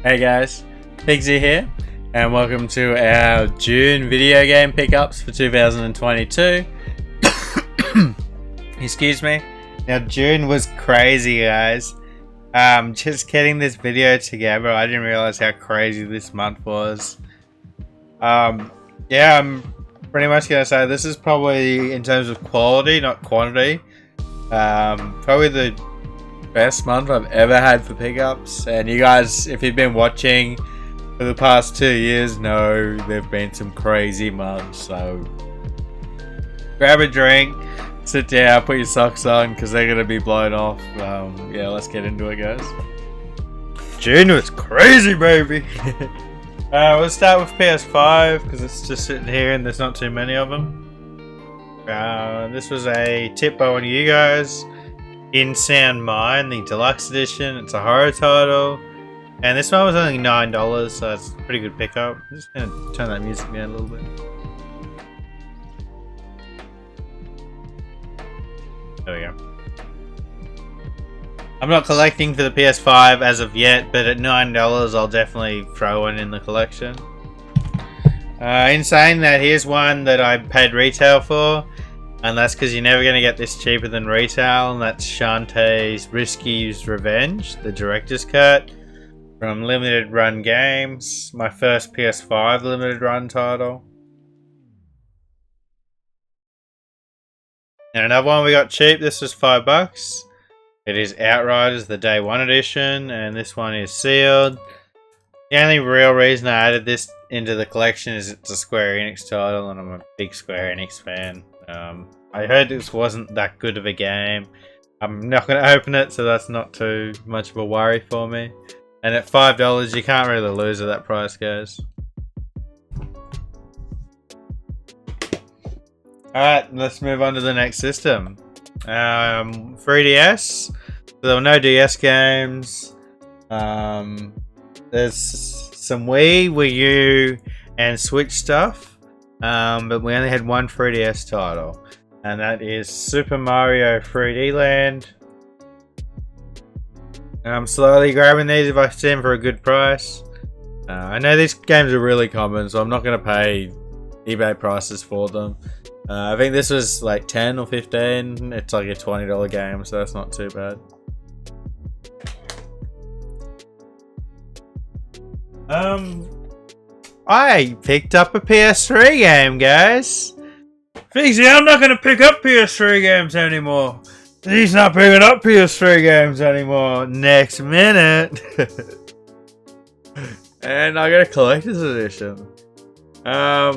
Hey guys, Pigsy here, and welcome to our June video game pickups for 2022. Excuse me. Now June was crazy, guys. Just getting this video together, I didn't realize how crazy this month was. Yeah, I'm pretty much gonna say this is probably, in terms of quality, not quantity, probably the best month I've ever had for pickups. And you guys, if you've been watching for the past 2 years, know there've been some crazy months. So grab a drink, sit down, put your socks on, because they're gonna be blown off. Yeah, let's get into it, guys. June was crazy, baby. We'll start with PS5 because it's just sitting here and there's not too many of them. This was a tip by one of you guys. In Sound Mind, the deluxe edition. It's a horror title, and this one was only $9, so that's a pretty good pickup. I'm just gonna turn that music down a little bit. There we go. I'm not collecting for the PS5 as of yet, but at $9 I'll definitely throw one in the collection. In saying that, here's one that I paid retail for. And that's because you're never going to get this cheaper than retail, and that's Shantae's Risky's Revenge, the director's cut from Limited Run Games, my first PS5 Limited Run title. And another one we got cheap, this was $5. It is Outriders, the Day 1 edition, and this one is sealed. The only real reason I added this into the collection is it's a Square Enix title, and I'm a big Square Enix fan. I heard this wasn't that good of a game. I'm not going to open it, so that's not too much of a worry for me. And at $5, you can't really lose at that price, guys. Alright, let's move on to the next system. 3DS. So there were no DS games. There's some Wii U, and Switch stuff. But we only had one 3DS title, and that is Super Mario 3D Land. I'm slowly grabbing these if I see them for a good price. I know these games are really common, so I'm not going to pay eBay prices for them. I think this was like 10 or 15. It's like a $20 game, so that's not too bad. I picked up a PS3 game, guys. Fixie, I'm not going to pick up PS3 games anymore. He's not picking up PS3 games anymore. Next minute. And I got a collector's edition.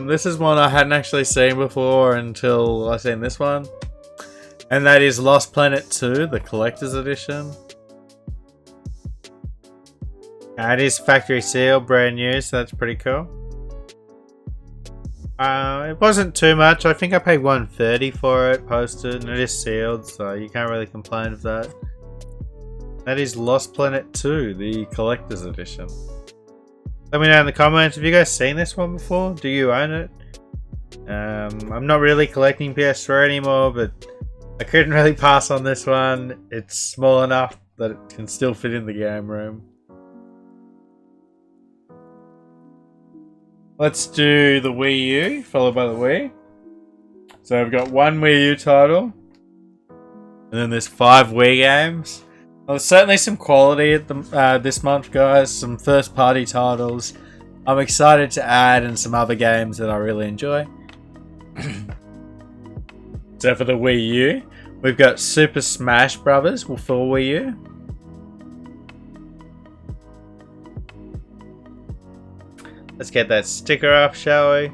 This is one I hadn't actually seen before until I seen this one. And that is Lost Planet 2, the collector's edition. It is factory sealed, brand new, so that's pretty cool. It wasn't too much. I think I paid $130 for it posted, and it is sealed, so you can't really complain of that. That is Lost Planet 2, the collector's edition. Let me know in the comments, have you guys seen this one before? Do you own it? I'm not really collecting PS3 anymore, but I couldn't really pass on this one. It's small enough that it can still fit in the game room. Let's do the Wii U, followed by the Wii. So I've got one Wii U title. And then there's 5 Wii games. Well, there's certainly some quality at the, this month, guys. Some first party titles I'm excited to add, and some other games that I really enjoy. So for the Wii U, we've got Super Smash Brothers for Wii U. Let's get that sticker off, shall we?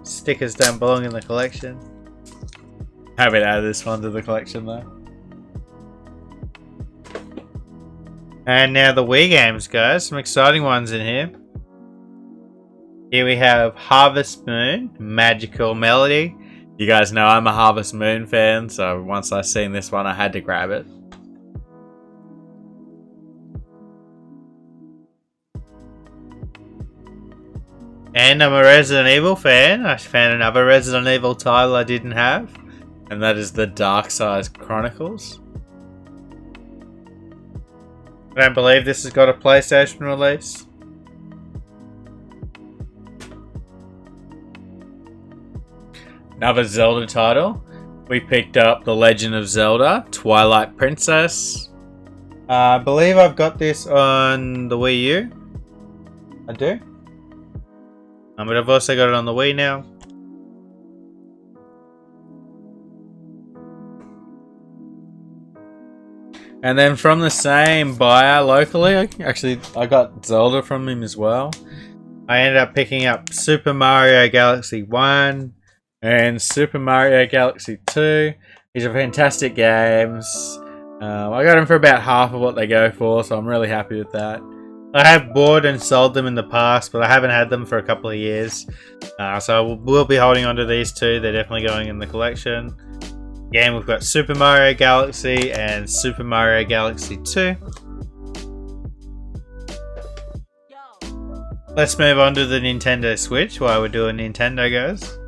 Stickers don't belong in the collection. Happy to add this one to the collection though. And now the Wii games, guys. Some exciting ones in here. Here we have Harvest Moon, Magical Melody. You guys know I'm a Harvest Moon fan, so once I seen this one I had to grab it. And I'm a Resident Evil fan. I found another Resident Evil title I didn't have, and that is the Dark Side Chronicles. I don't believe this has got a PlayStation release. Another Zelda title. We picked up The Legend of Zelda Twilight Princess. I believe I've got this on the Wii U. I do. But I've also got it on the Wii now. And then from the same buyer locally, I got Zelda from him as well. I ended up picking up Super Mario Galaxy 1 and Super Mario Galaxy 2. These are fantastic games. I got them for about half of what they go for, so I'm really happy with that. I have bought and sold them in the past, but I haven't had them for a couple of years. So we'll be holding on to these two. They're definitely going in the collection. Again, we've got Super Mario Galaxy and Super Mario Galaxy 2. Let's move on to the Nintendo Switch while we're doing Nintendo, guys.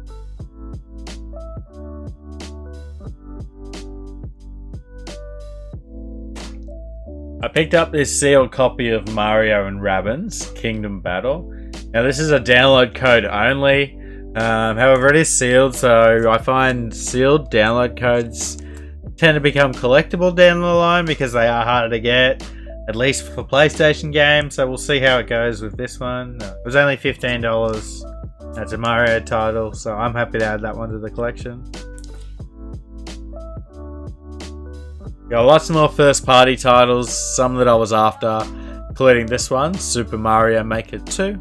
I picked up this sealed copy of Mario and Rabbids Kingdom Battle. Now this is a download code only. However, it is sealed, so I find sealed download codes tend to become collectible down the line because they are harder to get, at least for PlayStation games. So we'll see how it goes with this one. It was only $15. That's a Mario title, so I'm happy to add that one to the collection. Got lots more first party titles, some that I was after, including this one, Super Mario Maker 2.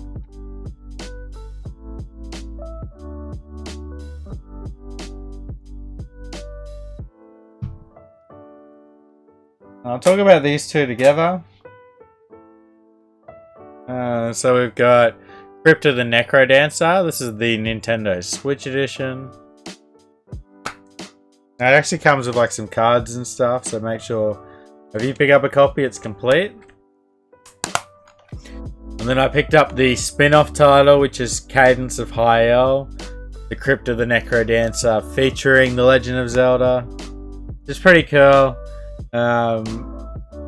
I'll talk about these two together. So we've got Crypto the Necro Dancer. This is the Nintendo Switch edition. Now it actually comes with like some cards and stuff, so make sure if you pick up a copy, it's complete. And then I picked up the spin-off title, which is Cadence of High L, the Crypto the Necro Dancer, featuring The Legend of Zelda. It's pretty cool.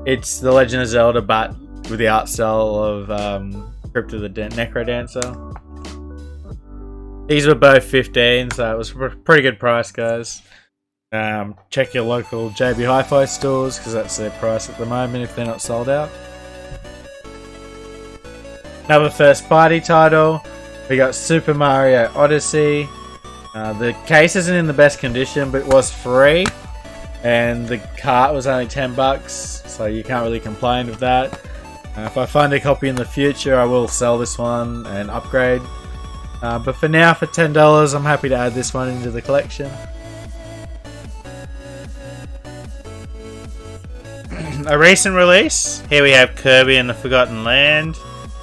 It's The Legend of Zelda, but with the art style of Crypto the Necro Dancer. These were both 15, so it was a pretty good price, guys. Check your local JB Hi-Fi stores because that's their price at the moment if they're not sold out. Another first party title. We got Super Mario Odyssey. The case isn't in the best condition, but it was free. And the cart was only $10, so you can't really complain with that. If I find a copy in the future, I will sell this one and upgrade. But for now, for $10, I'm happy to add this one into the collection. A recent release. Here we have Kirby and the Forgotten Land.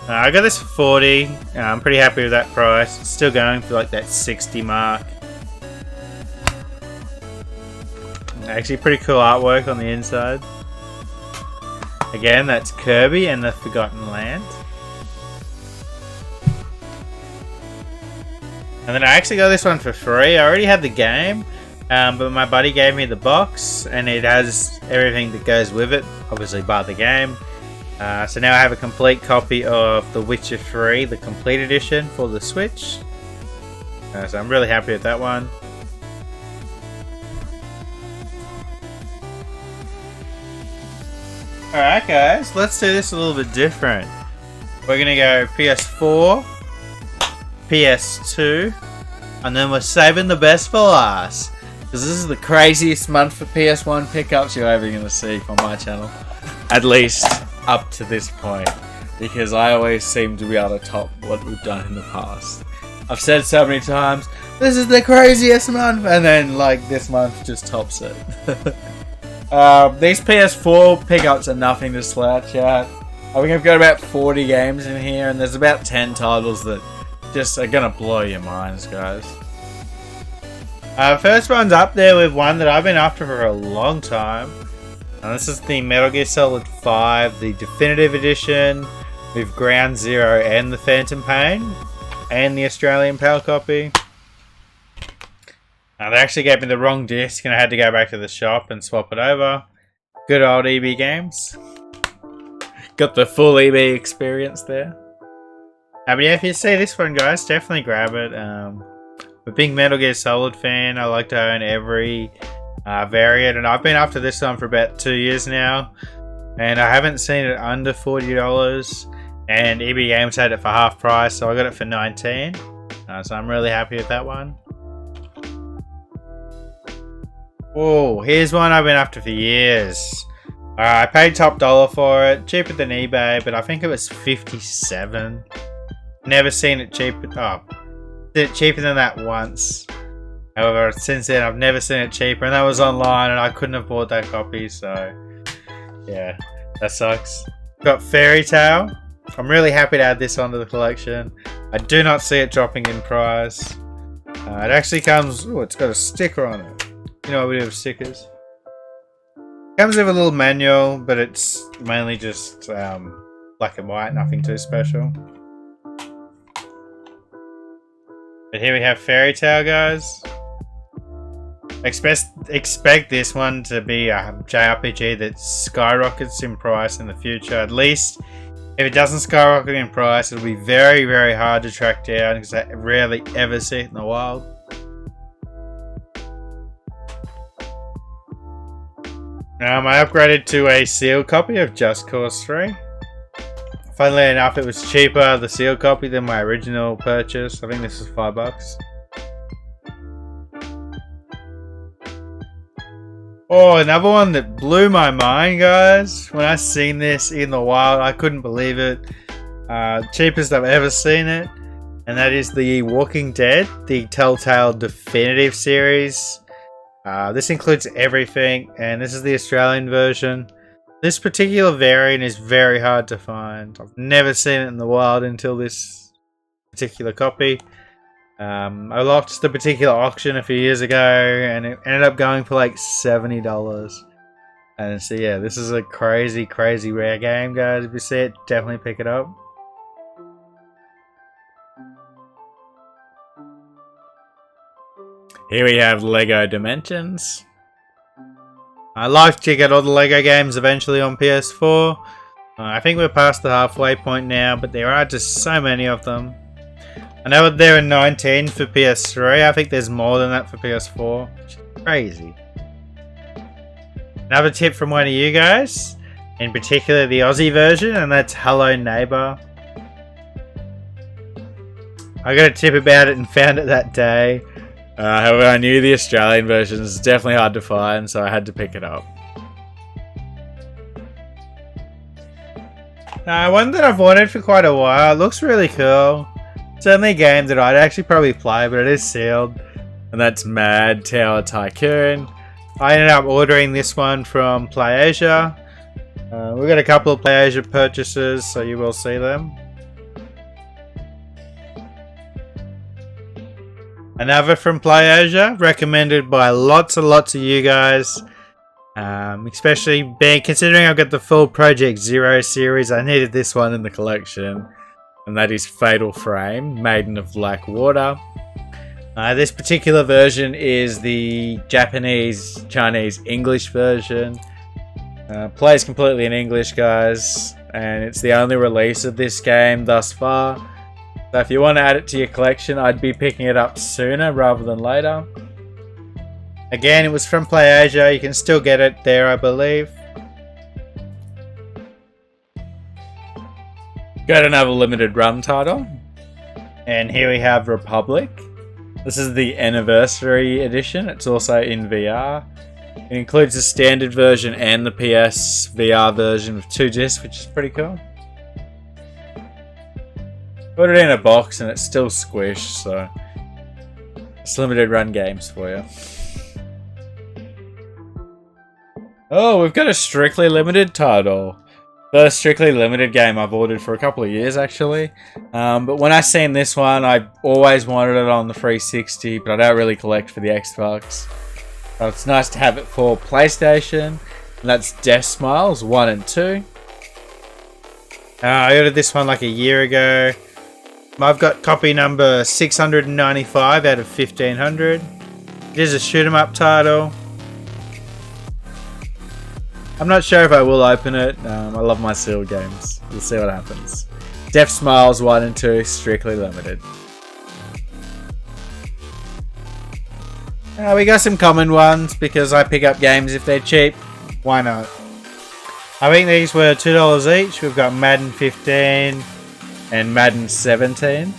I got this for $40. I'm pretty happy with that price. It's still going for like that 60 mark. Actually, pretty cool artwork on the inside. Again, that's Kirby and the Forgotten Land. And then I actually got this one for free. I already had the game, but my buddy gave me the box, and it has everything that goes with it, obviously bar the game. So now I have a complete copy of The Witcher 3, the complete edition for the Switch. So I'm really happy with that one. Alright guys, let's do this a little bit different. We're going to go PS4, PS2, and then we're saving the best for last. Because this is the craziest month for PS1 pickups you're ever going to see from my channel. At least up to this point. Because I always seem to be able to top what we've done in the past. I've said so many times, this is the craziest month, and then like this month just tops it. These PS4 pickups are nothing to slouch at. I think I've got about 40 games in here, and there's about 10 titles that just are gonna blow your minds, guys. First one's up there with one that I've been after for a long time. And this is the Metal Gear Solid 5, the Definitive Edition, with Ground Zero and the Phantom Pain, and the Australian PAL copy. They actually gave me the wrong disc and I had to go back to the shop and swap it over. Good old EB Games. got the full EB experience there. But yeah, if you see this one, guys, definitely grab it. I'm a big Metal Gear Solid fan. I like to own every variant, and I've been after this one for about 2 years now, and I haven't seen it under $40. And EB Games had it for half price, so I got it for $19. So I'm really happy with that one. Oh, here's one I've been after for years. I paid top dollar for it, cheaper than eBay, but I think it was $57. Never seen it cheaper. Oh, seen it cheaper than that once. However, since then I've never seen it cheaper, and that was online, and I couldn't have bought that copy. So, yeah, that sucks. Got Fairy Tail. I'm really happy to add this onto the collection. I do not see it dropping in price. It actually comes. Oh, it's got a sticker on it. You know, we do have stickers. Comes with a little manual, but it's mainly just black and white, nothing too special. But here we have Fairy Tail, guys. Expect this one to be a JRPG that skyrockets in price in the future. At least, if it doesn't skyrocket in price, it'll be very, very hard to track down because I rarely ever see it in the wild. I upgraded to a sealed copy of Just Cause 3. Funnily enough, it was cheaper, the sealed copy, than my original purchase. I think this was $5. Oh, another one that blew my mind, guys. When I seen this in the wild, I couldn't believe it. Cheapest I've ever seen it. And that is the Walking Dead, the Telltale Definitive Series. This includes everything, and this is the Australian version. This particular variant is very hard to find. I've never seen it in the wild until this particular copy. I lost the particular auction a few years ago, and it ended up going for like $70. And so yeah, this is a crazy, crazy rare game, guys. If you see it, definitely pick it up. Here we have Lego Dimensions. I like to get all the Lego games eventually on PS4. I think we're past the halfway point now, but there are just so many of them. I know there are 19 for PS3. I think there's more than that for PS4. Which is crazy. Another tip from one of you guys, in particular the Aussie version, and that's Hello Neighbor. I got a tip about it and found it that day. However, I knew the Australian version is definitely hard to find, so I had to pick it up. One that I've wanted for quite a while. It looks really cool. It's only a game that I'd actually probably play, but it is sealed. And that's Mad Tower Tycoon. I ended up ordering this one from PlayAsia. We've got a couple of PlayAsia purchases, so you will see them. Another from PlayAsia, recommended by lots and lots of you guys. Especially considering I've got the full Project Zero series, I needed this one in the collection. And that is Fatal Frame, Maiden of Black Water. This particular version is the Japanese, Chinese, English version. Plays completely in English, guys. And it's the only release of this game thus far. So if you want to add it to your collection, I'd be picking it up sooner rather than later. Again, it was from PlayAsia. You can still get it there, I believe. Got another limited run title. And here we have Republic. This is the Anniversary Edition. It's also in VR. It includes the standard version and the PS VR version with 2 discs, which is pretty cool. Put it in a box and it's still squished, so it's limited run games for you. Oh, we've got a Strictly Limited title. First Strictly Limited game I've ordered for a couple of years, actually. But when I seen this one, I always wanted it on the 360, but I don't really collect for the Xbox. So it's nice to have it for PlayStation. And that's Death Smiles 1 and 2. I ordered this one like a year ago. I've got copy number 695 out of 1500. It is a shoot 'em up title. I'm not sure if I will open it. I love my sealed games. We'll see what happens. Death Smiles 1 and 2, strictly limited. We got some common ones because I pick up games if they're cheap. Why not? I think these were $2 each. We've got Madden 15 and Madden 17.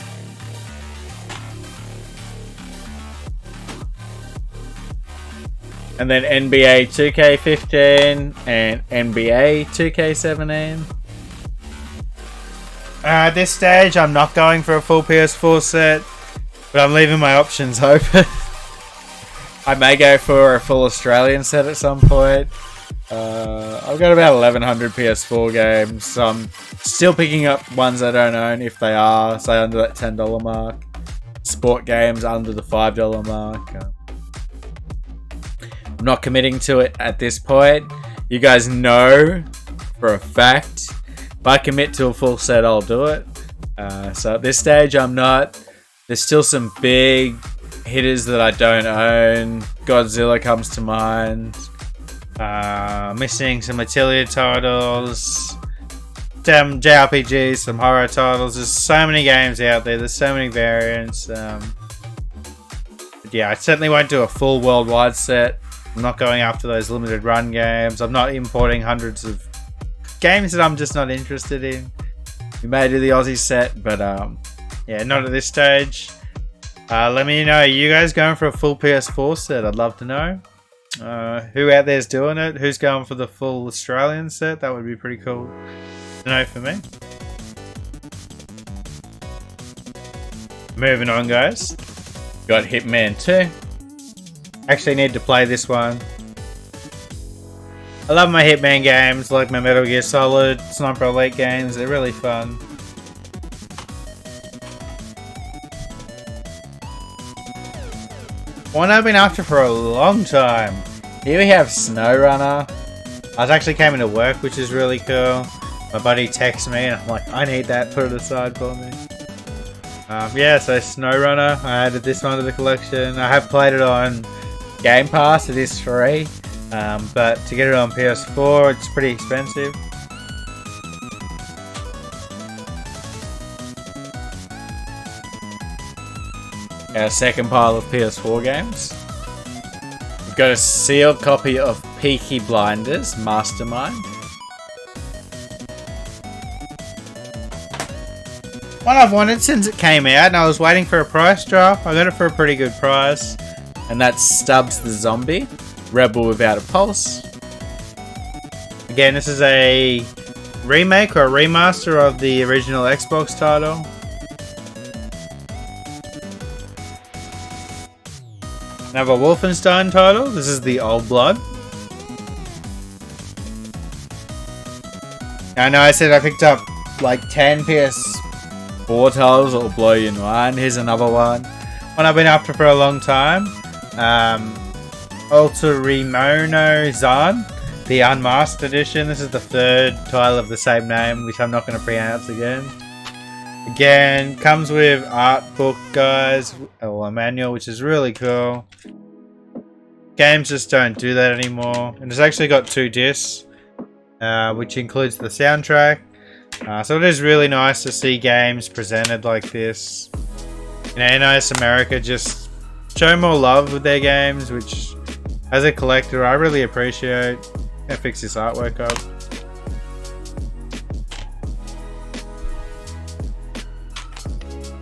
And then NBA 2K15 and NBA 2K17. At this stage, I'm not going for a full PS4 set, but I'm leaving my options open. I may go for a full Australian set at some point. I've got about 1100 PS4 games, so I'm still picking up ones I don't own if they are, say, under that $10 mark. Sport games under the $5 mark. I'm not committing to it at this point. You guys know for a fact, if I commit to a full set, I'll do it. So at this stage, I'm not. There's still some big hitters that I don't own. Godzilla comes to mind. Missing some Atelier titles. Some JRPGs, some horror titles. There's so many games out there. There's so many variants. Yeah, I certainly won't do a full worldwide set. I'm not going after those limited run games. I'm not importing hundreds of games that I'm just not interested in. We may do the Aussie set, but yeah, not at this stage. Let me know, are you guys going for a full PS4 set? I'd love to know. Who out there's doing it? Who's going for the full Australian set? That would be pretty cool to know for me. Moving on, guys. Got Hitman 2. Actually need to play this one. I love my Hitman games, like my Metal Gear Solid, Sniper Elite games. They're really fun. One I've been after for a long time. Here we have SnowRunner. I actually came into work, which is really cool. My buddy texts me and I'm like, I need that, put it aside for me. Yeah, so SnowRunner, I added this one to the collection. I have played it on Game Pass, it is free. But to get it on PS4, it's pretty expensive. Our second pile of PS4 games. We've got a sealed copy of Peaky Blinders Mastermind. One I've wanted since it came out, and I was waiting for a price drop. I got it for a pretty good price. And that's Stubbs the Zombie, Rebel Without a Pulse. Again, this is a remake or a remaster of the original Xbox title. Another Wolfenstein title. This is the Old Blood. I know I said I picked up like 10 PS4 titles that will blow your mind. Here's another one. One I've been after for a long time. Ultramono Zan, the Unmasked Edition. This is the third title of the same name, which I'm not going to pronounce again. Again, comes with art book, guys, or a manual, which is really cool. Games just don't do that anymore. And it's actually got 2 discs, which includes the soundtrack. So it is really nice to see games presented like this. You know, NIS America just show more love with their games, which, as a collector, I really appreciate. Gonna fix this artwork up.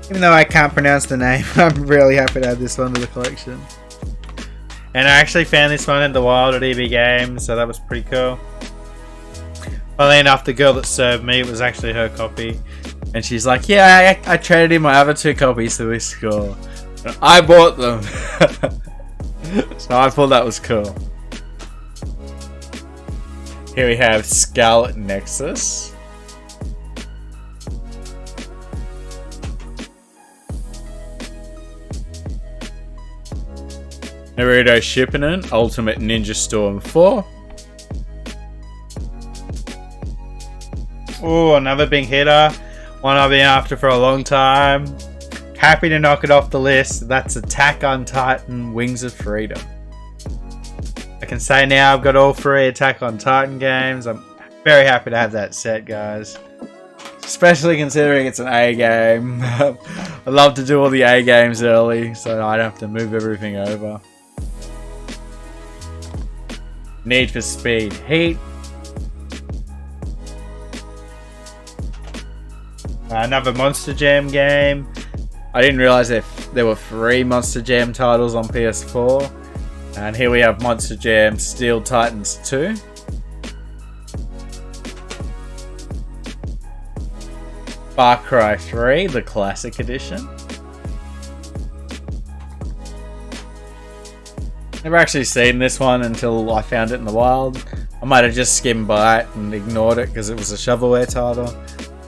Even though I can't pronounce the name, I'm really happy to add this one to the collection. And I actually found this one in the wild at EB Games, so that was pretty cool. Funnily enough, the girl that served me, it was actually her copy. And she's like, yeah, I traded in my other 2 copies to this score. And I bought them. So I thought that was cool. Here we have Skull Nexus. Naruto Shippuden Ultimate Ninja Storm 4. Oh, another big hitter. One I've been after for a long time. Happy to knock it off the list. That's Attack on Titan Wings of Freedom. I can say now I've got all 3 Attack on Titan games. I'm very happy to have that set, guys. Especially considering it's an A game. I love to do all the A games early, so I don't have to move everything over. Need for Speed Heat. Another Monster Jam game. I didn't realize if there were 3 Monster Jam titles on PS4. And here we have Monster Jam Steel Titans 2. Far Cry 3, the Classic Edition. Never actually seen this one until I found it in the wild. I might have just skimmed by it and ignored it because it was a shovelware title.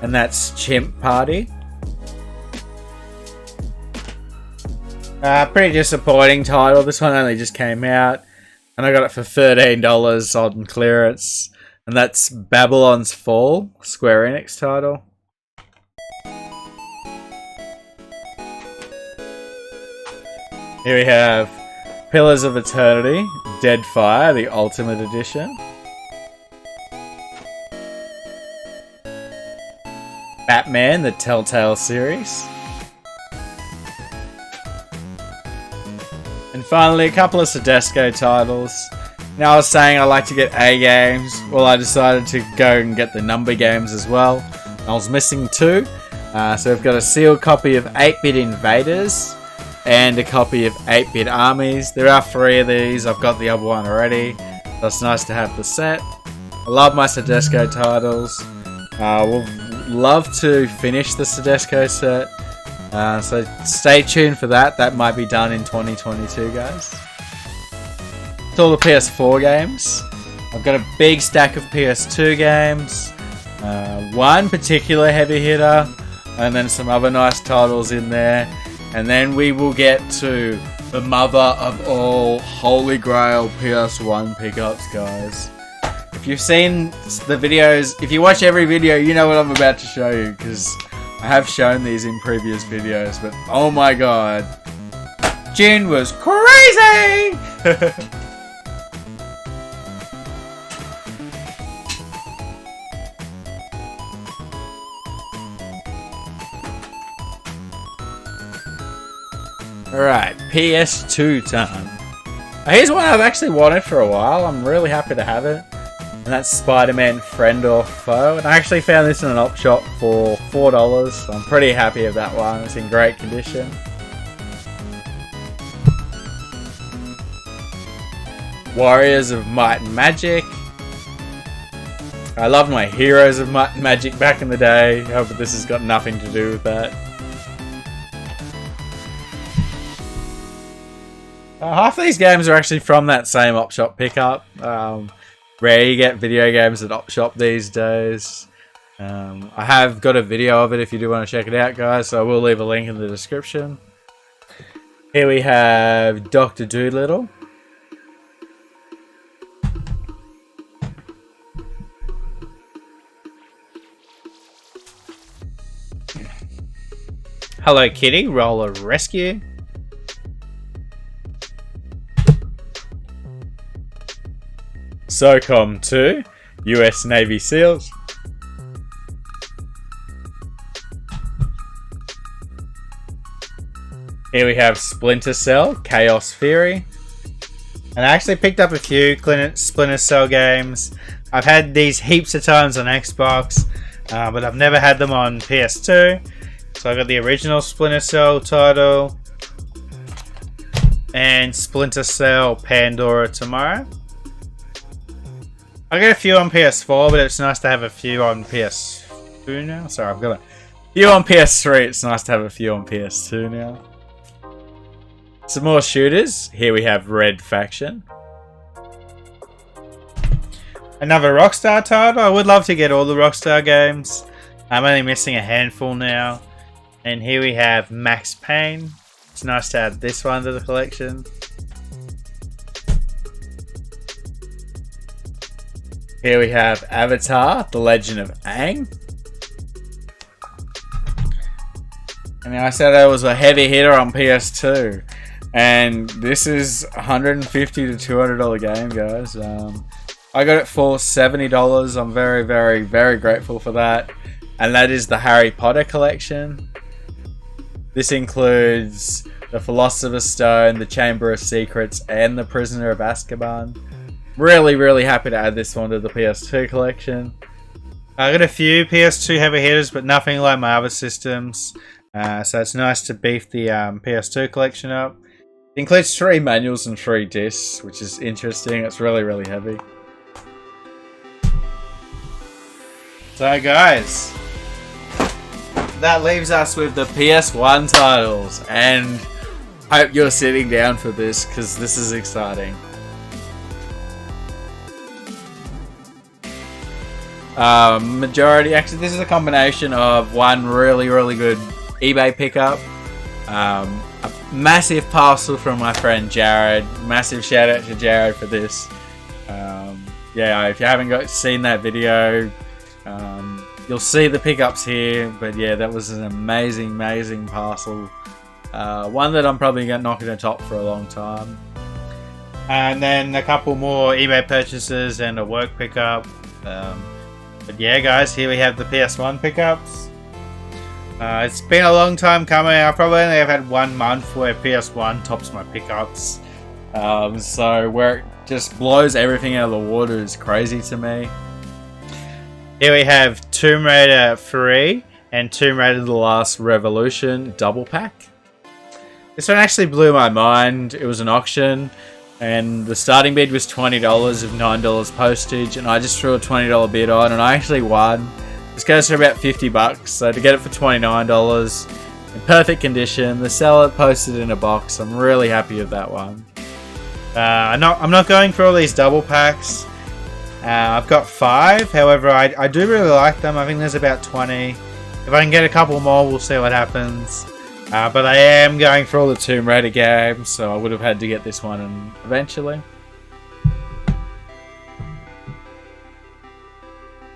And that's Chimp Party. Pretty disappointing title. This one only just came out. And I got it for $13 on clearance. And that's Babylon's Fall, Square Enix title. Here we have Pillars of Eternity, Deadfire, the Ultimate Edition. Batman, the Telltale series. And finally, a couple of Sodesco titles. Now I was saying I like to get A games. Well, I decided to go and get the number games as well. I was missing 2. So we've got a sealed copy of 8-Bit Invaders and a copy of 8-Bit Armies. There are 3 of these. I've got the other one already. So it's nice to have the set. I love my Sodesco titles. We'll love to finish the Sodesco set. So stay tuned for that. That might be done in 2022, guys. It's all the PS4 games. I've got a big stack of PS2 games. One particular heavy hitter. And then some other nice titles in there. And then we will get to the mother of all Holy Grail PS1 pickups, guys. If you've seen the videos, if you watch every video, you know what I'm about to show you, because I have shown these in previous videos, but oh my god, June was crazy! Alright, PS2 time. Here's one I've actually wanted for a while. I'm really happy to have it. And that's Spider-Man Friend or Foe. And I actually found this in an op shop for $4. So I'm pretty happy with that one. It's in great condition. Warriors of Might and Magic. I loved my Heroes of Might and Magic back in the day. But this has got nothing to do with that. Half of these games are actually from that same op shop pickup. Rare you get video games at op shop these days. I have got a video of it if you do want to check it out, guys, so I will leave a link in the description. Here we have Dr. Dolittle. Hello Kitty, Roller Rescue. SOCOM 2, US Navy SEALs. Here we have Splinter Cell, Chaos Theory. And I actually picked up a few Splinter Cell games. I've had these heaps of times on Xbox, but I've never had them on PS2. So I got the original Splinter Cell title and Splinter Cell Pandora Tomorrow. I got a few on PS4, but it's nice to have a few on PS2 now. Sorry, I've got a few on PS3. It's nice to have a few on PS2 now. Some more shooters. Here we have Red Faction. Another Rockstar title. I would love to get all the Rockstar games. I'm only missing a handful now. And here we have Max Payne. It's nice to add this one to the collection. Here we have Avatar, The Legend of Aang. And I said that was a heavy hitter on PS2. And this is $150 to $200 game, guys. I got it for $70. I'm very, very, very grateful for that. And that is the Harry Potter collection. This includes the Philosopher's Stone, the Chamber of Secrets, and the Prisoner of Azkaban. Really, really happy to add this one to the PS2 collection. I got a few PS2 heavy hitters, but nothing like my other systems. So it's nice to beef the PS2 collection up. It includes 3 manuals and 3 discs, which is interesting. It's really, really heavy. So guys, that leaves us with the PS1 titles, and hope you're sitting down for this because this is exciting. Actually this is a combination of one really, really good eBay pickup, a massive parcel from my friend Jared. Massive shout out to Jared for this. Yeah, if you haven't seen that video, you'll see the pickups here, but yeah, that was an amazing, amazing parcel. One that I'm probably not going to top for a long time. And then a couple more eBay purchases and a work pickup. But yeah, guys, here we have the PS1 pickups. It's been a long time coming. I probably only have had 1 month where PS1 tops my pickups. So where it just blows everything out of the water is crazy to me. Here we have Tomb Raider 3 and Tomb Raider The Last Revolution double pack. This one actually blew my mind. It was an auction and the starting bid was $20 with $9 postage, and I just threw a $20 bid on and I actually won. This goes for about $50, so to get it for $29 in perfect condition, the seller posted in a box. I'm really happy with that one. I'm not going for all these double packs. I've got 5, however I do really like them. I think there's about 20. If I can get a couple more, we'll see what happens. But I am going for all the Tomb Raider games, so I would have had to get this one eventually.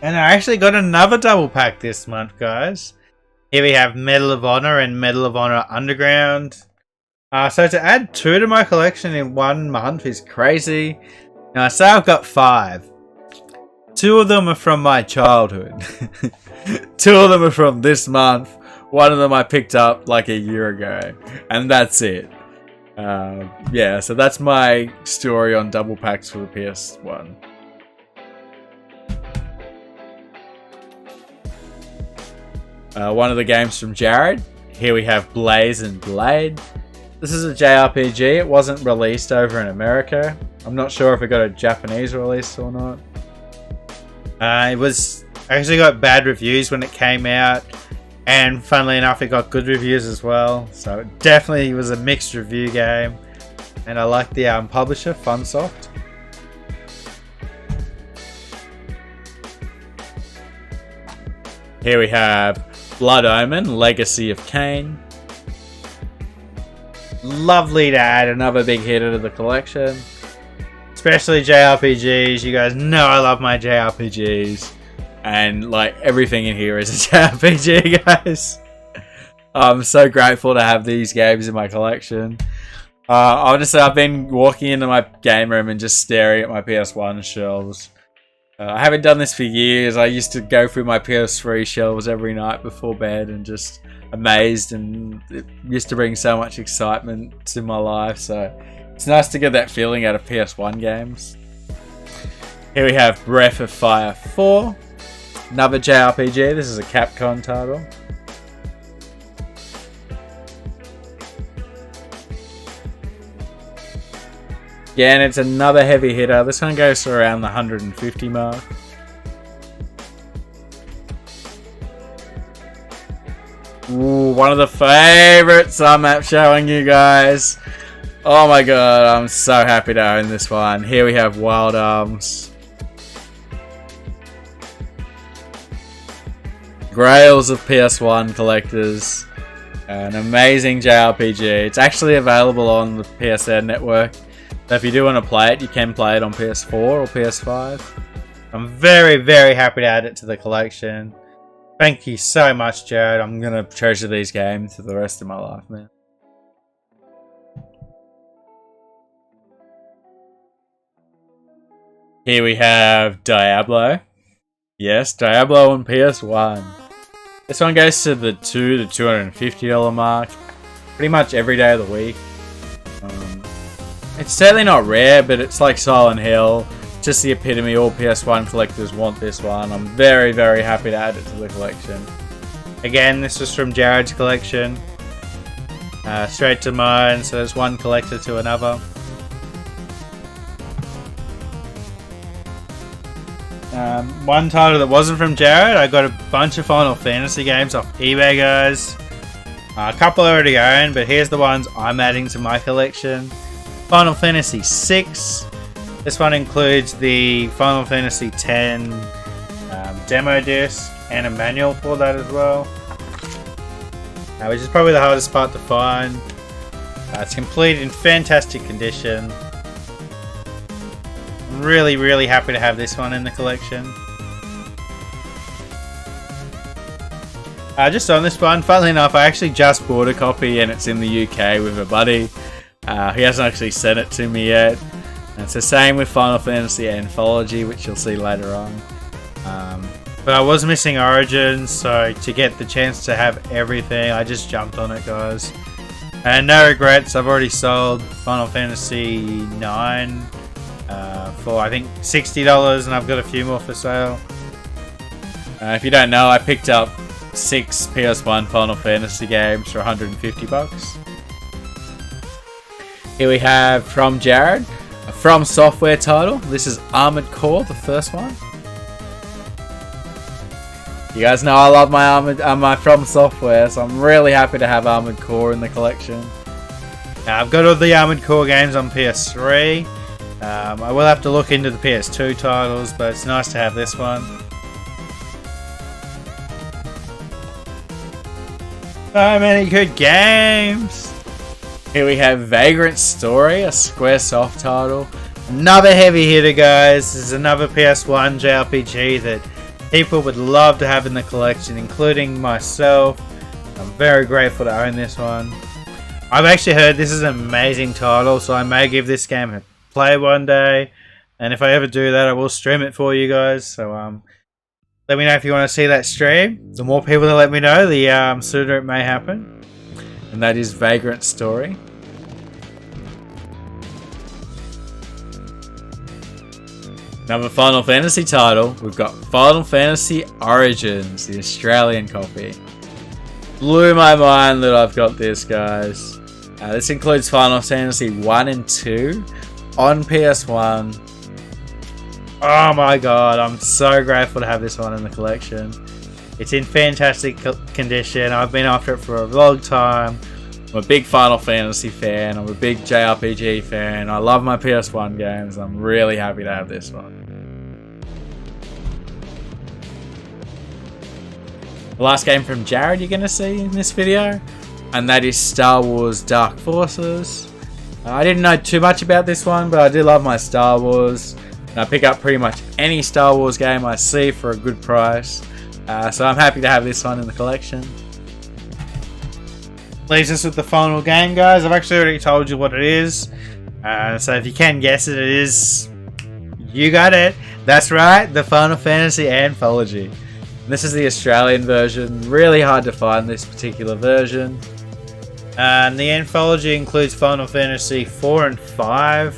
And I actually got another double pack this month, guys. Here we have Medal of Honor and Medal of Honor Underground. So to add 2 to my collection in 1 month is crazy. Now I say I've got 5. 2 of them are from my childhood. 2 of them are from this month. 1 of them I picked up like a year ago. And that's it. Yeah, so that's my story on double packs for the PS1. One of the games from Jared. Here we have Blaze and Blade. This is a JRPG. It wasn't released over in America. I'm not sure if it got a Japanese release or not. It was actually got bad reviews when it came out, and funnily enough it got good reviews as well, so it definitely was a mixed review game, and I like the publisher, Funsoft. Here we have Blood Omen, Legacy of Kain. Lovely to add another big hitter to the collection. Especially JRPGs. You guys know I love my JRPGs. And like everything in here is a JRPG, guys. I'm so grateful to have these games in my collection. Honestly, I've been walking into my game room and just staring at my PS1 shelves. I haven't done this for years. I used to go through my PS3 shelves every night before bed and just amazed, and it used to bring so much excitement to my life, so it's nice to get that feeling out of PS1 games. Here we have Breath of Fire 4, another JRPG. This is a Capcom title. Again, it's another heavy hitter. This one goes for around the 150 mark. Ooh, one of the favorites I'm showing you guys. Oh my god, I'm so happy to own this one. Here we have Wild Arms. Grails of PS1 collectors. An amazing JRPG. It's actually available on the PSN network. So if you do want to play it, you can play it on PS4 or PS5. I'm very, very happy to add it to the collection. Thank you so much, Jared. I'm going to treasure these games for the rest of my life, man. Here we have Diablo. Yes, Diablo on PS1. This one goes to the $250 mark. Pretty much every day of the week. It's certainly not rare, but it's like Silent Hill. Just the epitome. All PS1 collectors want this one. I'm very, very happy to add it to the collection. Again, this was from Jared's collection. Straight to mine, so there's one collector to another. One title that wasn't from Jared, I got a bunch of Final Fantasy games off eBay, guys. A couple I already own, but here's the ones I'm adding to my collection. Final Fantasy VI. This one includes the Final Fantasy X demo disc and a manual for that as well. Which is probably the hardest part to find. It's complete in fantastic condition. I'm really, really happy to have this one in the collection. Just on this one, funnily enough, I actually just bought a copy and it's in the UK with a buddy. He hasn't actually sent it to me yet. And it's the same with Final Fantasy Anthology, which you'll see later on. But I was missing Origins, so to get the chance to have everything, I just jumped on it, guys. And no regrets, I've already sold Final Fantasy 9 for I think $60, and I've got a few more for sale. If you don't know, I picked up 6 PS1 Final Fantasy games for $150. Here we have from Jared, a From Software title. This is Armored Core, the first one. You guys know I love my From Software, so I'm really happy to have Armored Core in the collection. Now, I've got all the Armored Core games on PS3. I will have to look into the PS2 titles, but it's nice to have this one. So many good games! Here we have Vagrant Story, a Squaresoft title. Another heavy hitter, guys. This is another PS1 JRPG that people would love to have in the collection, including myself. I'm very grateful to own this one. I've actually heard this is an amazing title, so I may give this game a play one day. And if I ever do that, I will stream it for you guys. So let me know if you want to see that stream. The more people that let me know, the sooner it may happen. And that is Vagrant Story. Another Final Fantasy title, we've got Final Fantasy Origins, the Australian copy. Blew my mind that I've got this, guys. This includes Final Fantasy 1 and 2 on PS1. Oh my god, I'm so grateful to have this one in the collection. It's in fantastic condition. I've been after it for a long time. I'm a big Final Fantasy fan. I'm a big JRPG fan. I love my PS1 games. I'm really happy to have this one. The last game from Jared you're going to see in this video, and that is Star Wars Dark Forces. I didn't know too much about this one, but I do love my Star Wars. And I pick up pretty much any Star Wars game I see for a good price. So I'm happy to have this one in the collection. Leaves us with the final game, guys. I've actually already told you what it is. So if you can guess it, it is... You got it. That's right, the Final Fantasy Anthology. This is the Australian version. Really hard to find this particular version. And the Anthology includes Final Fantasy 4 and 5.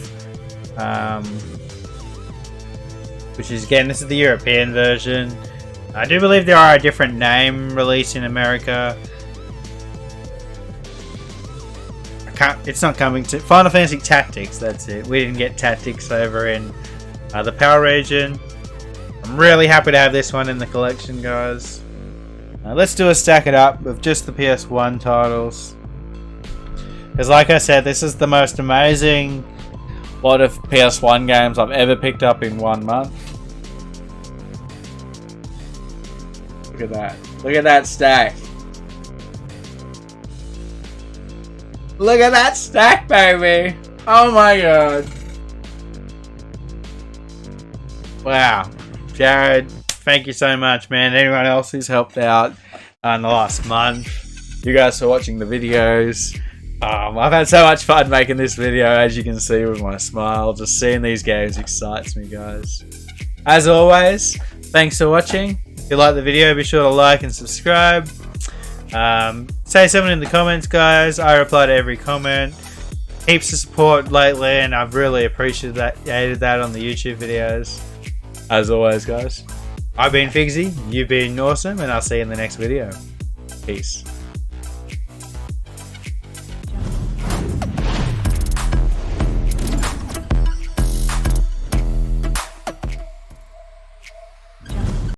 Which is, again, this is the European version. I do believe there are a different name released in America. It's not coming to Final Fantasy Tactics, that's it. We didn't get Tactics over in the PAL region. I'm really happy to have this one in the collection, guys. Let's do a stack it up of just the PS1 titles. Because like I said, this is the most amazing lot of PS1 games I've ever picked up in 1 month. Look at that. Look at that stack. Look at that stack, baby! Oh my god. Wow. Jared, thank you so much, man. Anyone else who's helped out in the last month. You guys for watching the videos. I've had so much fun making this video, as you can see with my smile. Just seeing these games excites me, guys. As always, thanks for watching. If you like the video, be sure to like and subscribe. Say something in the comments, guys. I reply to every comment. Heaps of support lately, and I've really appreciated that on the YouTube videos. As always, guys, I've been Figsy, you've been awesome, and I'll see you in the next video. Peace.